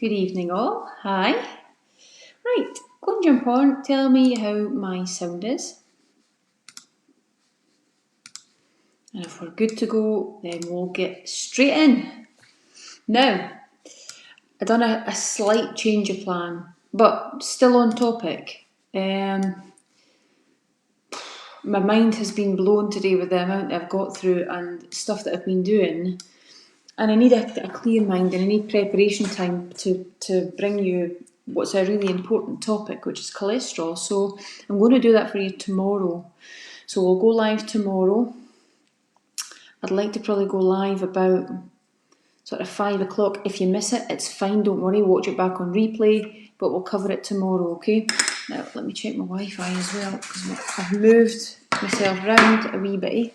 Good evening all. Hi. Right, go and jump on. Tell me how my sound is. And if we're good to go, then we'll get straight in. Now, I've done a slight change of plan, but still on topic. My mind has been blown today with the amount I've got through and stuff that I've been doing. And I need a clear mind and I need preparation time to bring you what's a really important topic, which is cholesterol. So I'm going to do that for you tomorrow. So we'll go live tomorrow. I'd like to probably go live about sort of 5 o'clock. If you miss it, it's fine, don't worry, watch it back on replay, but we'll cover it tomorrow, okay? Now, let me check my Wi-Fi as well, because I've moved myself around a wee bit.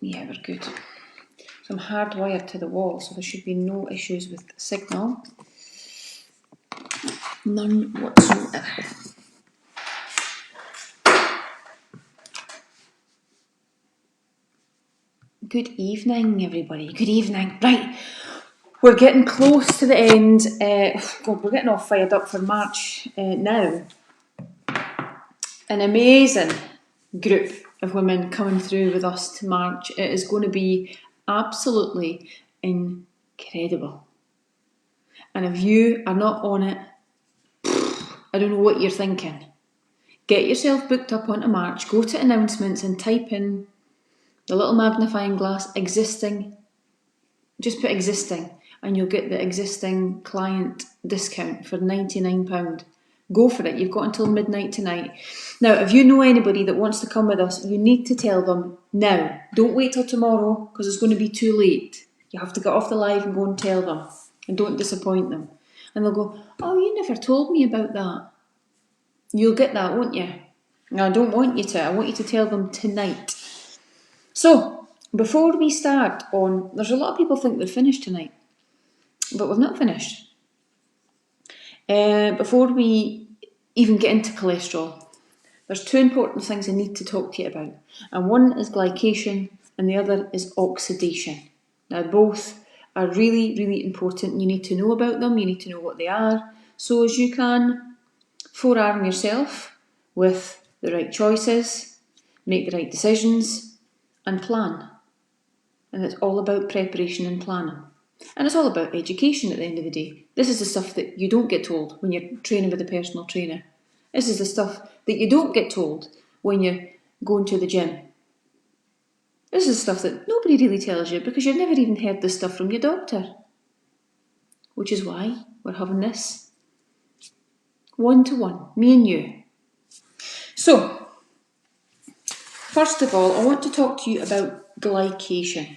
Yeah, we're good. So I'm hardwired to the wall, so there should be no issues with the signal. None whatsoever. Good evening, everybody. Good evening. Right, we're getting close to the end. God, we're getting all fired up for March now. An amazing group of women coming through with us to March. It is going to be absolutely incredible. And if you are not on it, I don't know what you're thinking. Get yourself booked up onto March, go to announcements and type in the little magnifying glass existing. Just put existing and you'll get the existing client discount for £99. Go for it. You've got until midnight tonight. Now, if you know anybody that wants to come with us, you need to tell them now. Don't wait till tomorrow because it's going to be too late. You have to get off the live and go and tell them and don't disappoint them. And they'll go, oh, you never told me about that. You'll get that, won't you? No, I don't want you to. I want you to tell them tonight. So, before we start on, there's a lot of people think they've finished tonight, but we've not finished. Before we even get into cholesterol, there's two important things I need to talk to you about. And one is glycation and the other is oxidation. Now, both are really, really important. You need to know about them. You need to know what they are so as you can forearm yourself with the right choices, make the right decisions and plan. And it's all about preparation and planning. And it's all about education at the end of the day. This is the stuff that you don't get told when you're training with a personal trainer. This is the stuff that you don't get told when you're going to the gym. This is stuff that nobody really tells you because you've never even heard this stuff from your doctor. Which is why we're having this one-to-one, me and you. So, first of all, I want to talk to you about glycation.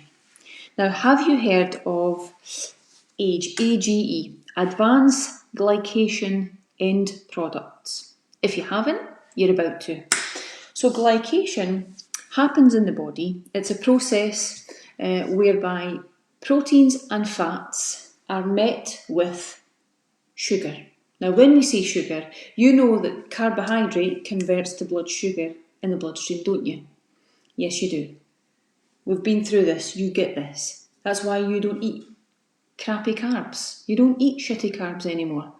Now, have you heard of AGE, Advanced Glycation End Products? If you haven't, you're about to. So glycation happens in the body. It's a process whereby proteins and fats are met with sugar. Now, when we say sugar, you know that carbohydrate converts to blood sugar in the bloodstream, don't you? Yes, you do. We've been through this, you get this. That's why you don't eat crappy carbs. You don't eat shitty carbs anymore.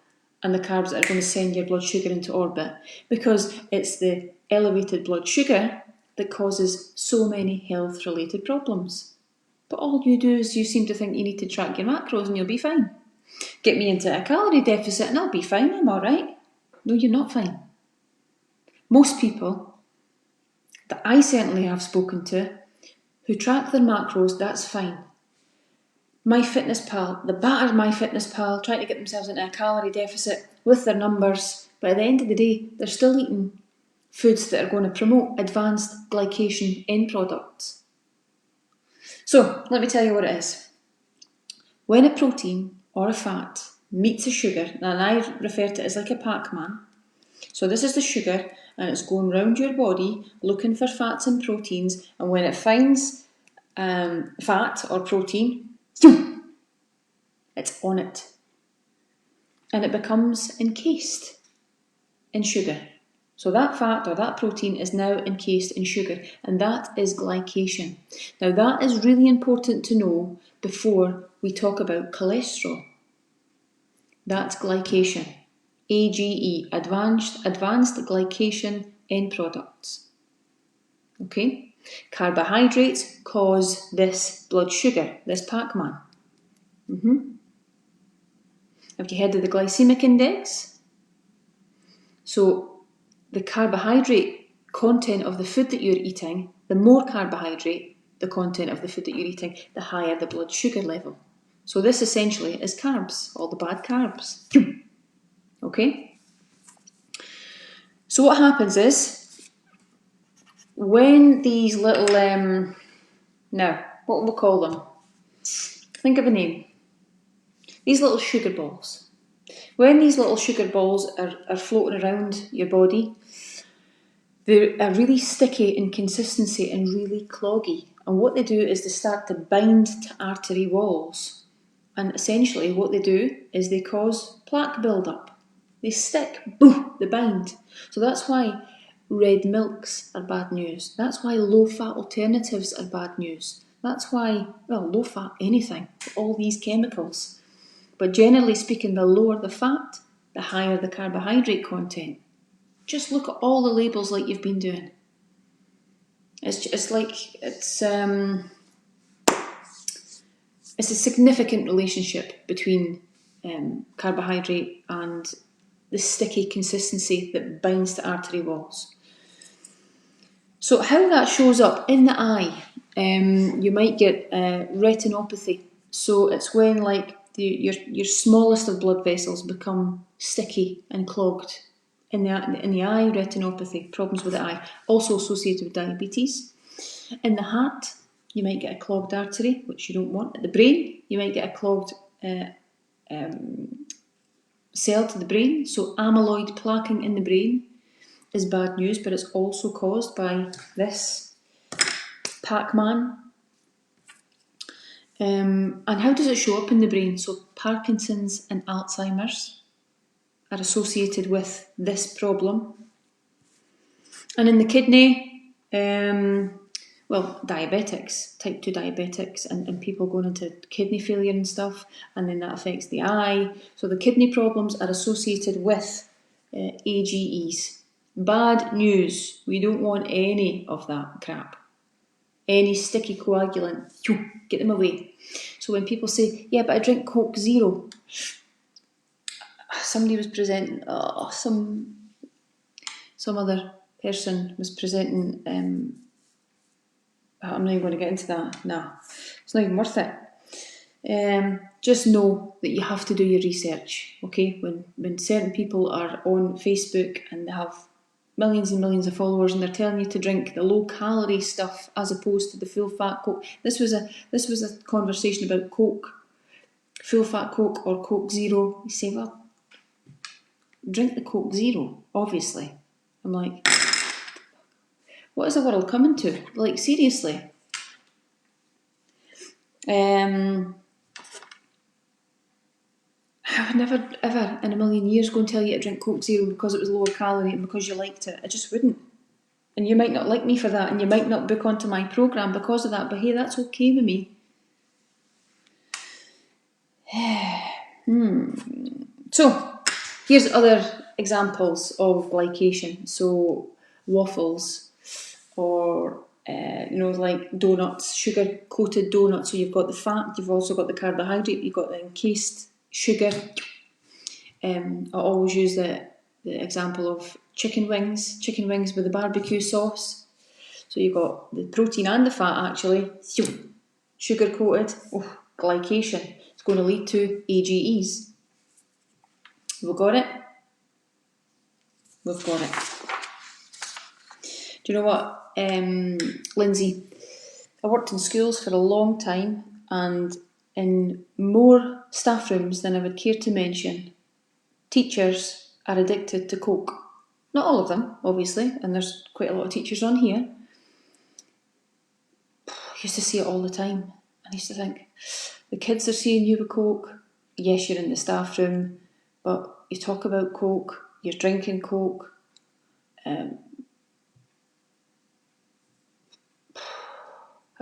And the carbs that are going to send your blood sugar into orbit. Because it's the elevated blood sugar that causes so many health-related problems. But all you do is you seem to think you need to track your macros and you'll be fine. Get me into a calorie deficit and I'll be fine, I'm alright. No, you're not fine. Most people that I certainly have spoken to who track their macros, that's fine. MyFitnessPal, the battered MyFitnessPal, trying to get themselves into a calorie deficit with their numbers, but at the end of the day, they're still eating foods that are going to promote advanced glycation end products. So, let me tell you what it is. When a protein or a fat meets a sugar, and I refer to it as like a Pac-Man, so this is the sugar, and it's going round your body looking for fats and proteins, and when it finds fat or protein, it's on it. And it becomes encased in sugar. So that fat or that protein is now encased in sugar, and that is glycation. Now that is really important to know before we talk about cholesterol. That's glycation. AGE, advanced glycation end products. Okay? Carbohydrates cause this blood sugar, this Pac-Man. Have you heard of the glycemic index? So the carbohydrate content of the food that you're eating, the more carbohydrate the content of the food that you're eating, the higher the blood sugar level. So this essentially is carbs, all the bad carbs. Okay? So what happens is, when these little, now, what will we call them? Think of a name. These little sugar balls. When these little sugar balls are floating around your body, they are really sticky in consistency and really cloggy. And what they do is they start to bind to artery walls. And essentially what they do is they cause plaque build-up. They stick, boom, they bind. So that's why red milks are bad news. That's why low-fat alternatives are bad news. That's why, well, low-fat anything, all these chemicals. But generally speaking, the lower the fat, the higher the carbohydrate content. Just look at all the labels like you've been doing. It's a significant relationship between carbohydrate and the sticky consistency that binds to artery walls. So how that shows up in the eye, you might get retinopathy. So it's when like your smallest of blood vessels become sticky and clogged. In the eye, retinopathy, problems with the eye, also associated with diabetes. In the heart, you might get a clogged artery, which you don't want. At the brain, you might get a clogged cell to the brain. So amyloid plaquing in the brain is bad news, but it's also caused by this Pac-Man. And how does it show up in the brain? So Parkinson's and Alzheimer's are associated with this problem. And in the kidney, diabetics, type 2 diabetics, and people going into kidney failure and stuff, and then that affects the eye. So the kidney problems are associated with AGEs. Bad news. We don't want any of that crap. Any sticky coagulant, get them away. So when people say, yeah, but I drink Coke Zero. Somebody was presenting, some other person was presenting, I'm not even going to get into that. Nah, it's not even worth it. Just know that you have to do your research, okay? When certain people are on Facebook and they have millions and millions of followers and they're telling you to drink the low-calorie stuff as opposed to the full-fat Coke. This was a conversation about Coke, full-fat Coke or Coke Zero. You say, well, drink the Coke Zero, obviously. I'm like, what is the world coming to? Like, seriously. I would never, ever in a million years go and tell you to drink Coke Zero because it was lower calorie and because you liked it. I just wouldn't. And you might not like me for that, and you might not book onto my programme because of that, but hey, that's okay with me. So, here's other examples of glycation. So, waffles, or like donuts, sugar-coated donuts. So you've got the fat, you've also got the carbohydrate, you've got the encased sugar. I always use the example of chicken wings with the barbecue sauce. So you've got the protein and the fat actually, sugar-coated, glycation. It's going to lead to AGEs. We've got it? We've got it. Do you know what, Lindsay? I worked in schools for a long time, and in more staff rooms than I would care to mention, teachers are addicted to Coke. Not all of them, obviously, and there's quite a lot of teachers on here. I used to see it all the time. I used to think, the kids are seeing you with Coke. Yes, you're in the staff room, but you talk about Coke, you're drinking Coke. as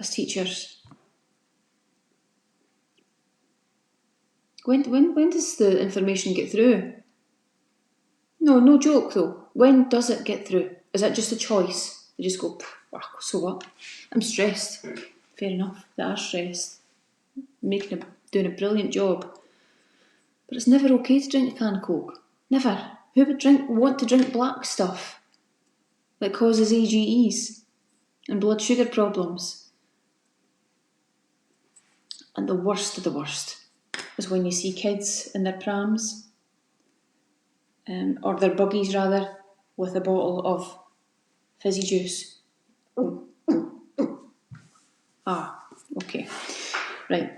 teachers. When does the information get through? No joke though. When does it get through? Is that just a choice? You just go, so what? I'm stressed. Fair enough, they are stressed. Doing a brilliant job. But it's never okay to drink a can of Coke. Never. Who would want to drink black stuff that causes AGEs and blood sugar problems? And the worst of the worst is when you see kids in their prams, or their buggies rather, with a bottle of fizzy juice. Okay. Right.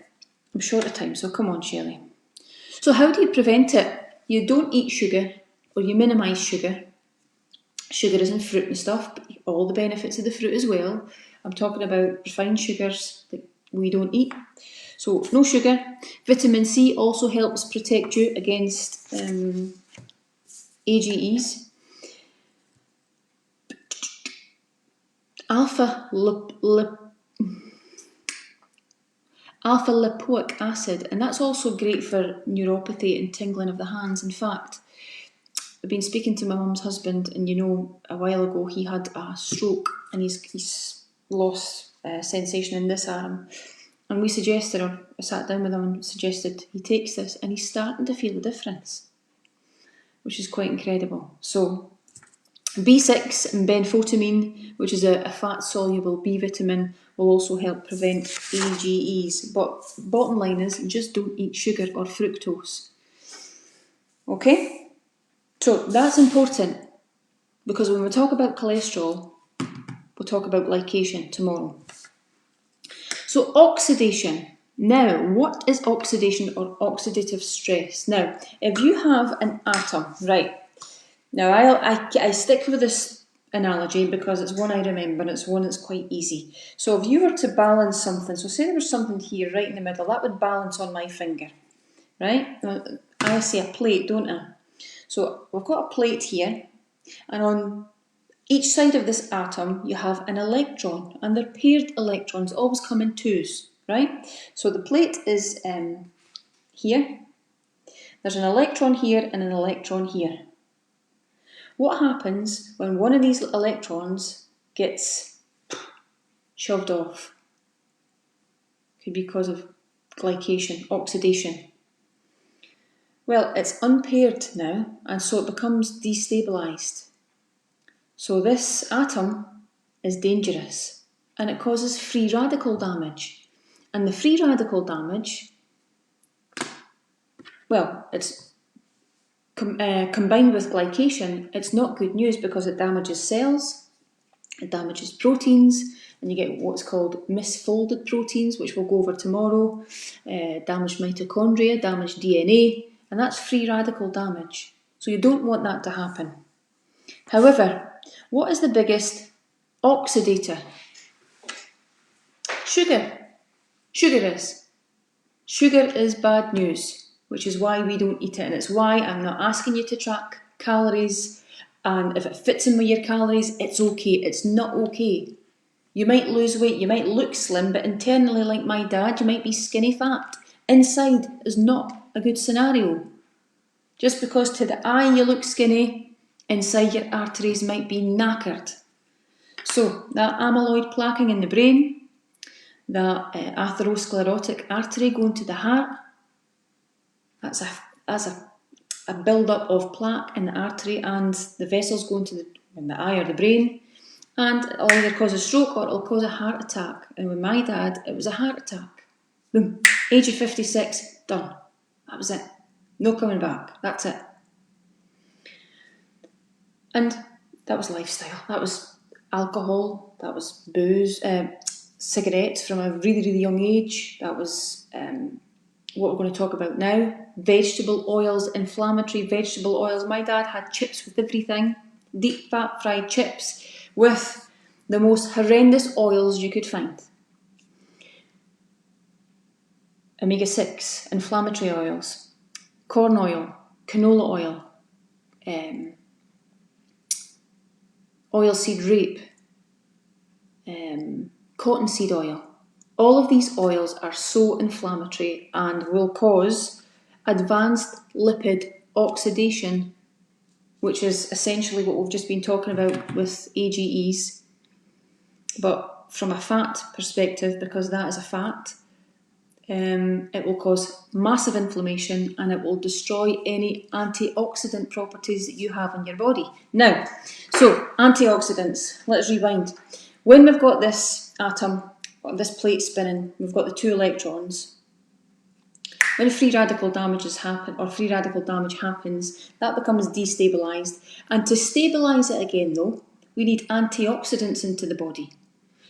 I'm short of time, so come on, Shelley. So how do you prevent it? You don't eat sugar, or you minimise sugar. Sugar is in fruit and stuff, but all the benefits of the fruit as well. I'm talking about refined sugars that we don't eat. So no sugar. Vitamin C also helps protect you against AGEs. Alpha-lipoic acid, and that's also great for neuropathy and tingling of the hands. In fact, I've been speaking to my mum's husband, and a while ago he had a stroke and he's lost sensation in this arm. And we suggested, or I sat down with him and suggested he takes this, and he's starting to feel a difference, which is quite incredible. So B6 and benfotiamine, which is a fat-soluble B vitamin, will also help prevent AGEs. But bottom line is, just don't eat sugar or fructose. Okay? So that's important, because when we talk about cholesterol, we'll talk about glycation tomorrow. So oxidation. Now, what is oxidation or oxidative stress? Now, if you have an atom, right, now I stick with this analogy because it's one I remember and it's one that's quite easy. So if you were to balance something, so say there was something here right in the middle, that would balance on my finger, right? I say a plate, don't I? So we've got a plate here, and on each side of this atom you have an electron, and they're paired electrons, always come in twos, right? So the plate is here, there's an electron here and an electron here. What happens when one of these electrons gets shoved off? Could be because of glycation, oxidation. Well, it's unpaired now, and so it becomes destabilised. So this atom is dangerous, and it causes free radical damage. And the free radical damage, well, it's combined with glycation, it's not good news because it damages cells, it damages proteins, and you get what's called misfolded proteins, which we'll go over tomorrow, damaged mitochondria, damaged DNA, and that's free radical damage. So you don't want that to happen. However, what is the biggest oxidator? Sugar. Sugar is bad news, which is why we don't eat it, and it's why I'm not asking you to track calories, and if it fits in with your calories, it's okay. It's not okay. You might lose weight, you might look slim, but internally, like my dad, you might be skinny fat. Inside is not a good scenario. Just because to the eye you look skinny, inside your arteries might be knackered. So that amyloid plaquing in the brain, that atherosclerotic artery going to the heart, that's a build-up of plaque in the artery, and the vessels going to in the eye or the brain, and it'll either cause a stroke or it'll cause a heart attack. And with my dad, it was a heart attack. Boom. Age of 56, done. That was it. No coming back. That's it. And that was lifestyle. That was alcohol. That was booze. Cigarettes from a really, really young age. That was what we're going to talk about now. Vegetable oils, inflammatory vegetable oils. My dad had chips with everything. Deep fat fried chips with the most horrendous oils you could find. Omega-6, inflammatory oils, corn oil, canola oil, oilseed rape, cottonseed oil. All of these oils are so inflammatory and will cause advanced lipid oxidation, which is essentially what we've just been talking about with AGEs, but from a fat perspective, because that is a fat, it will cause massive inflammation and it will destroy any antioxidant properties that you have in your body. Now, so antioxidants, let's rewind. When we've got this atom, or this plate spinning, we've got the 2 electrons. When free radical damage happens, that becomes destabilised. And to stabilise it again though, we need antioxidants into the body.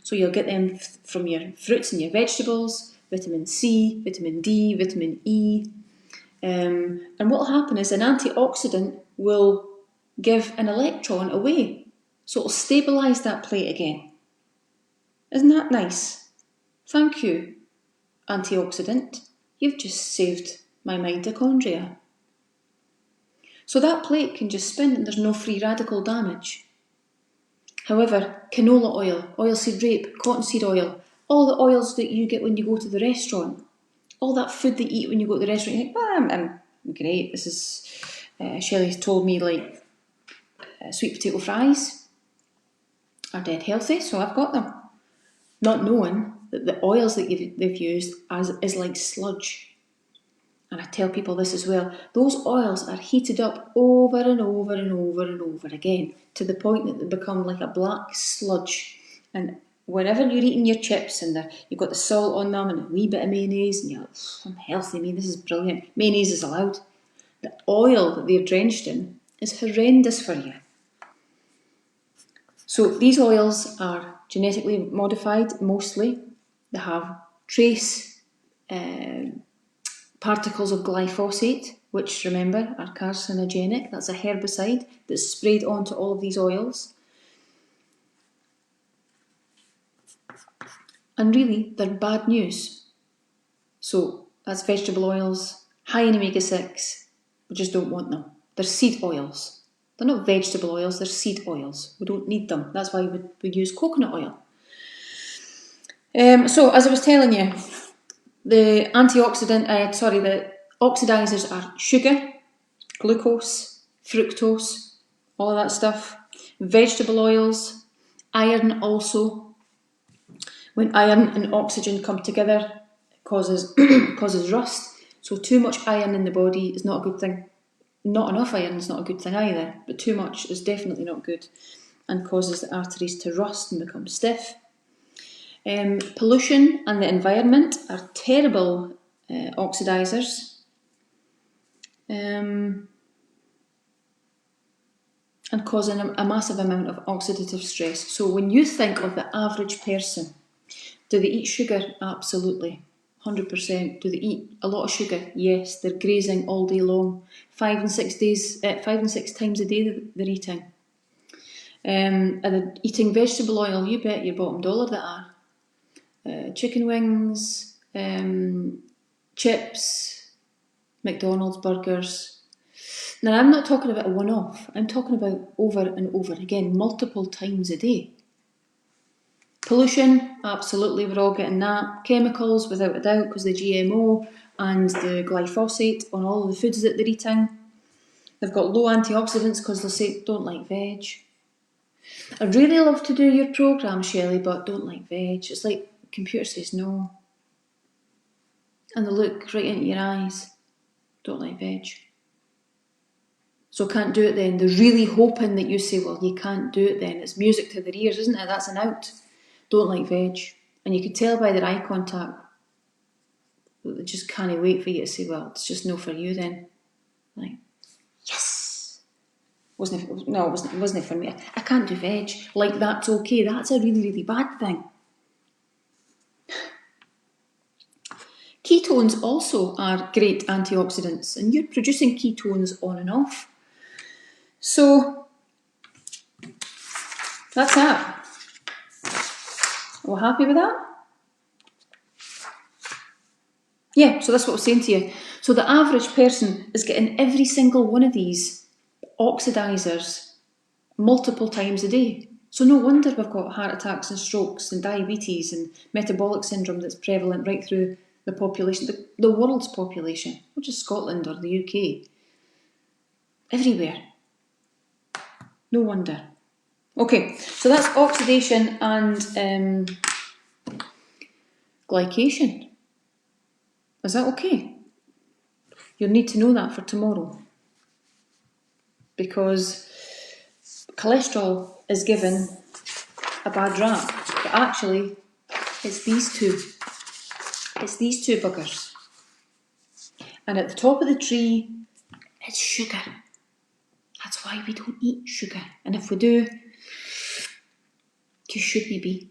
So you'll get them from your fruits and your vegetables, vitamin C, vitamin D, vitamin E. And what will happen is an antioxidant will give an electron away. So it'll stabilise that plate again. Isn't that nice? Thank you, antioxidant. You've just saved my mitochondria. So that plate can just spin and there's no free radical damage. However, canola oil, oilseed rape, cottonseed oil, all the oils that you get when you go to the restaurant, all that food that you eat when you go to the restaurant, you think, I'm great, this is, Shelley's told me like sweet potato fries are dead healthy, so I've got them. Not knowing that the oils that they've used is like sludge. And I tell people this as well, those oils are heated up over and over and over and over again to the point that they become like a black sludge. And whenever you're eating your chips and you've got the salt on them and a wee bit of mayonnaise and you're like, I'm healthy, this is brilliant, mayonnaise is allowed. The oil that they're drenched in is horrendous for you. So these oils are genetically modified mostly. They have trace particles of glyphosate, which remember are carcinogenic. That's a herbicide that's sprayed onto all of these oils. And really, they're bad news. So that's vegetable oils, high in omega-6. We just don't want them. They're seed oils. They're not vegetable oils, they're seed oils. We don't need them. That's why we use coconut oil. So as I was telling you, the oxidizers are sugar, glucose, fructose, all of that stuff. Vegetable oils, iron also. When iron and oxygen come together, it causes rust. So too much iron in the body is not a good thing. Not enough iron is not a good thing either, but too much is definitely not good and causes the arteries to rust and become stiff. Pollution and the environment are terrible oxidizers. And causing a massive amount of oxidative stress. So when you think of the average person, do they eat sugar? Absolutely, 100%. Do they eat a lot of sugar? Yes, they're grazing all day long. 5 and 6 times a day they're eating. Are they eating vegetable oil? You bet your bottom dollar that are. Chicken wings, chips, McDonald's burgers. Now I'm not talking about a one-off, I'm talking about over and over again, multiple times a day. Pollution, absolutely, we're all getting that. Chemicals, without a doubt, because the GMO and the glyphosate on all of the foods that they're eating. They've got low antioxidants because they'll say, don't like veg. I'd really love to do your programme, Shelley, but don't like veg. It's like the computer says no. And they look right into your eyes. Don't like veg. So can't do it then. They're really hoping that you say, well, you can't do it then. It's music to their ears, isn't it? That's an out. Don't like veg. And you can tell by their eye contact that they just can't wait for you to say, well, it's just no for you then. Like, yes. It wasn't for me. I can't do veg. Like, that's okay. That's a really, really bad thing. Ketones also are great antioxidants, and you're producing ketones on and off. So, that's that. Are we happy with that? Yeah, so that's what I was saying to you. So the average person is getting every single one of these oxidizers multiple times a day. So no wonder we've got heart attacks and strokes and diabetes and metabolic syndrome that's prevalent right through the population, the world's population, not just Scotland or the UK. Everywhere. No wonder. Okay, so that's oxidation and glycation. Is that okay? You'll need to know that for tomorrow. Because cholesterol is given a bad rap, but actually it's these two. It's these two buggers. And at the top of the tree, it's sugar. That's why we don't eat sugar. And if we do, you shouldn't be.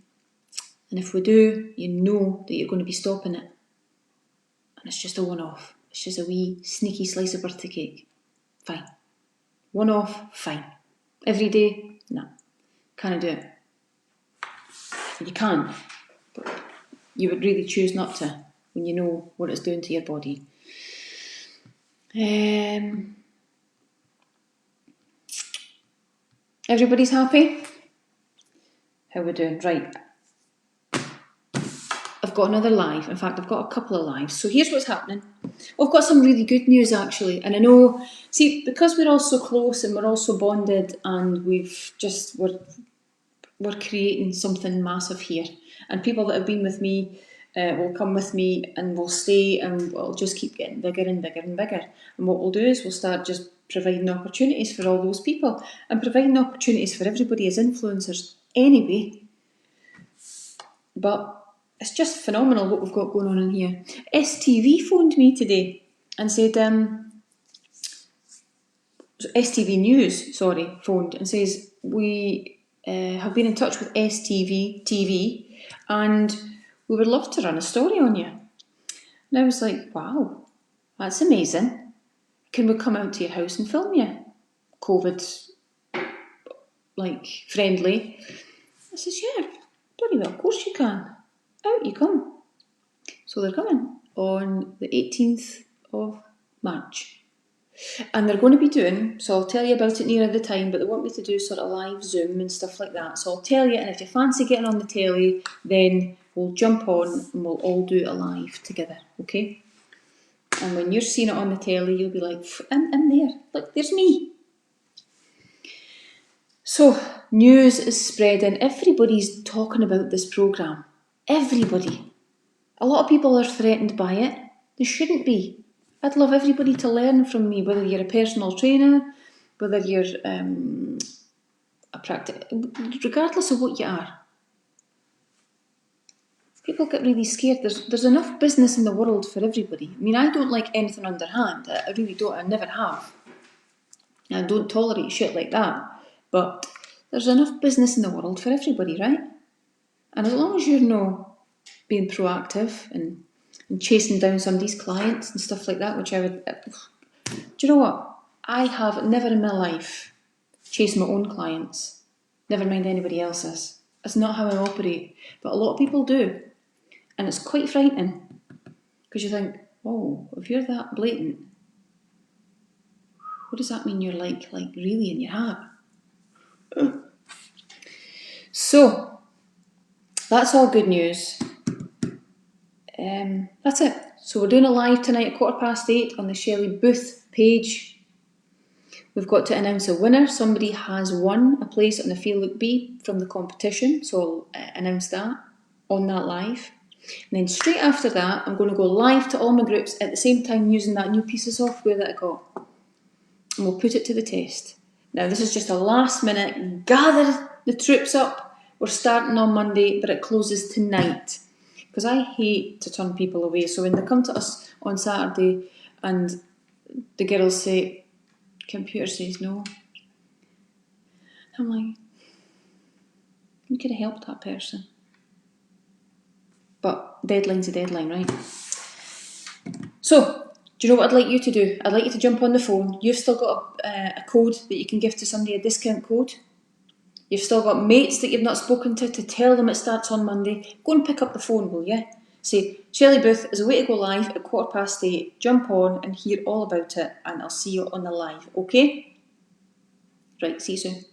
And if we do, you know that you're going to be stopping it. And it's just a one-off. It's just a wee sneaky slice of birthday cake. Fine. One-off, fine. Every day? No. Can't do it. You can, but you would really choose not to when you know what it's doing to your body. Everybody's happy? How we doing? Right. I've got another live. In fact, I've got a couple of lives. So here's what's happening. I've got some really good news actually. And I know, see, because we're all so close and we're all so bonded and we're creating something massive here. And people that have been with me will come with me and will stay and we'll just keep getting bigger and bigger and bigger. And what we'll do is we'll start just providing opportunities for all those people and providing opportunities for everybody as influencers anyway. But it's just phenomenal what we've got going on in here. STV phoned me today and said, STV News, phoned and says, we have been in touch with STV TV and we would love to run a story on you. And I was like, wow, that's amazing. Can we come out to your house and film you? COVID, friendly. I says, yeah, bloody well, of course you can. Out you come. So they're coming on the 18th of March. And they're going to be doing, so I'll tell you about it nearer the time, but they want me to do sort of live Zoom and stuff like that. So I'll tell you, and if you fancy getting on the telly, then we'll jump on and we'll all do it live together, okay? And when you're seeing it on the telly, you'll be like, I'm there. Look, there's me. So, news is spreading. Everybody's talking about this programme. Everybody. A lot of people are threatened by it. They shouldn't be. I'd love everybody to learn from me, whether you're a personal trainer, whether you're a practice, regardless of what you are. People get really scared. There's enough business in the world for everybody. I mean, I don't like anything underhand. I really don't. I never have. I don't tolerate shit like that. But there's enough business in the world for everybody, right? And as long as you're not being proactive and chasing down somebody's clients and stuff like that, which I would... Do you know what? I have never in my life chased my own clients. Never mind anybody else's. It's not how I operate. But a lot of people do. And it's quite frightening. Because you think, oh, if you're that blatant, what does that mean you're like really in your heart? So, that's all good news. That's it. So we're doing a live tonight at 8:15 on the Shelley Booth page. We've got to announce a winner. Somebody has won a place on the Feel Look B from the competition, so I'll announce that on that live. And then straight after that, I'm going to go live to all my groups at the same time using that new piece of software that I got. And we'll put it to the test. Now, this is just a last minute, gather the troops up. We're starting on Monday, but it closes tonight. Because I hate to turn people away. So when they come to us on Saturday and the girls say, computer says no, I'm like, you could have helped that person. But deadline's a deadline, right? So, do you know what I'd like you to do? I'd like you to jump on the phone. You've still got a code that you can give to somebody, a discount code. You've still got mates that you've not spoken to tell them it starts on Monday. Go and pick up the phone, will you? Say, Shelley Booth is a way to go live at 8:15. Jump on and hear all about it, and I'll see you on the live, okay? Right, see you soon.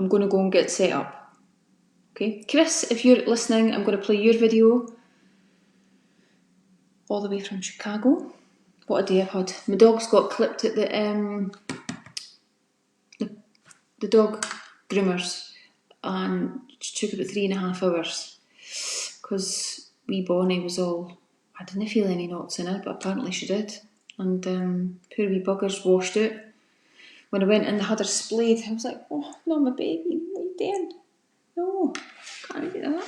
I'm going to go and get set up. Okay, Chris, if you're listening, I'm going to play your video all the way from Chicago. What a day I've had. My dog's got clipped at the dog groomers, and it took about 3.5 hours because wee Bonnie was all, I didn't feel any knots in her, but apparently she did. And poor wee buggers washed out. When I went in, they had her splayed. I was like, oh, no, my baby, what are you doing? No, can't do that.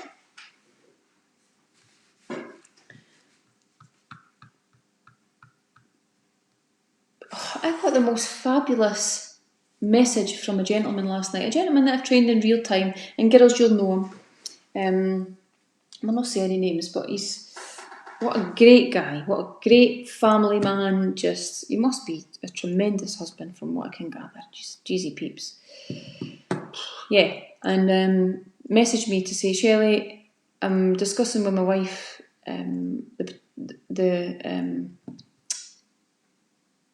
Oh, I got the most fabulous message from a gentleman last night. A gentleman that I've trained in real time, and girls, you'll know him. I'll not say any names, but what a great guy, what a great family man. Just, he must be a tremendous husband from what I can gather. Just Jeezy peeps. Yeah, and messaged me to say, Shelley, I'm discussing with my wife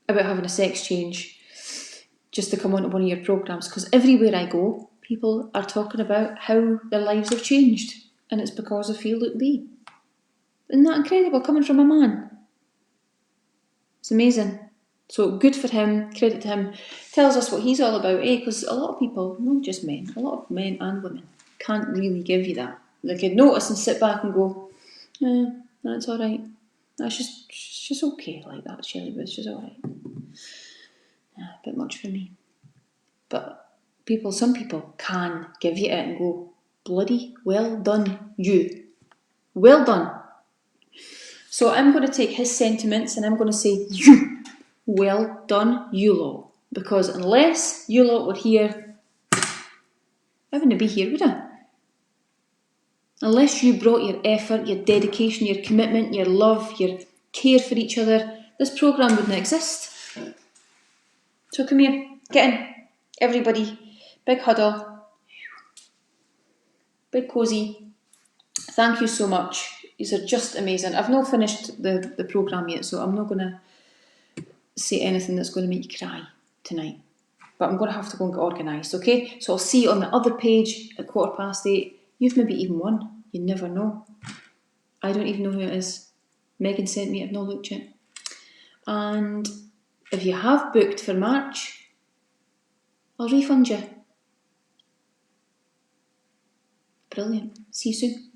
about having a sex change, just to come onto one of your programmes, because everywhere I go, people are talking about how their lives have changed, and it's because of Feel Look Be. Isn't that incredible, coming from a man? It's amazing. So good for him, credit to him. Tells us what he's all about, because a lot of people, not just men, a lot of men and women can't really give you that. They could notice and sit back and go, that's alright. That's just okay like that, Shelley, but it's just alright. A bit much for me. But some people can give you it and go, bloody well done, you. Well done. So I'm going to take his sentiments and I'm going to say, you. Well done, you lot. Because unless you lot were here, I wouldn't be here, would I? Unless you brought your effort, your dedication, your commitment, your love, your care for each other, this programme wouldn't exist. So come here, get in. Everybody, big huddle. Big cosy. Thank you so much. These are just amazing. I've not finished the programme yet, so I'm not going to say anything that's going to make you cry tonight. But I'm going to have to go and get organised, okay? So I'll see you on the other page at 8:15. You've maybe even won. You never know. I don't even know who it is. Megan sent me it, I've not looked yet. And if you have booked for March, I'll refund you. Brilliant. See you soon.